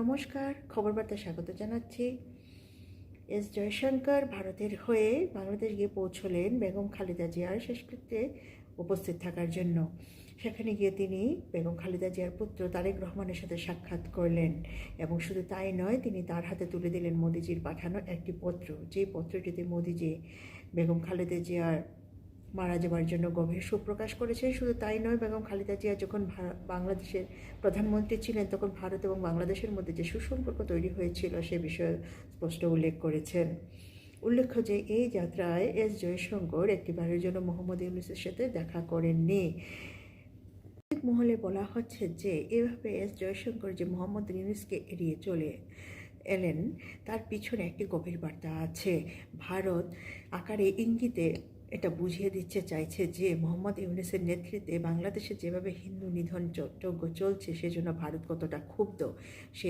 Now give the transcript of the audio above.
নমস্কার, খবর বার্তা স্বাগত জানাচ্ছি। এস জয়শঙ্কর ভারতের হয়ে বাংলাদেশ গিয়ে পৌঁছলেন বেগম খালেদা জিয়ার শেষকৃত্যে উপস্থিত থাকার জন্য। সেখানে গিয়ে তিনি বেগম খালেদা জিয়ার পুত্র তারেক রহমানের সাথে সাক্ষাৎ করলেন এবং শুধু তাই নয়, তিনি তার হাতে তুলে দিলেন মোদিজির পাঠানো একটি পত্র, যেই পত্রটিতে মোদিজি বেগম খালেদা জিয়ার মারা যাবার জন্য গভীর শোক প্রকাশ করেছেন। শুধু তাই নয়, বেগম খালেদা জিয়া যখন বাংলাদেশের প্রধানমন্ত্রী ছিলেন তখন ভারত এবং বাংলাদেশের মধ্যে যে সুসম্পর্ক তৈরি হয়েছিল সে বিষয়ে স্পষ্ট উল্লেখ করেছেন। উল্লেখ্য যে এই যাত্রায় এস জয়শঙ্কর একটিবারের জন্য মোহাম্মদ ইউনূসের সাথে দেখা করেননি। মহলে বলা হচ্ছে যে এভাবে এস জয়শঙ্কর যে মোহাম্মদ ইউনূসকে এড়িয়ে চলে এলেন তার পিছনে একটি গভীর বার্তা আছে। ভারত আকারে ইঙ্গিতে এটা বুঝিয়ে দিতে চাইছে যে মোহাম্মদ ইউনূসের নেতৃত্বে বাংলাদেশে যেভাবে হিন্দু নিধন যজ্ঞ চলছে সেজন্য ভারত কতটা ক্ষুব্ধ। সে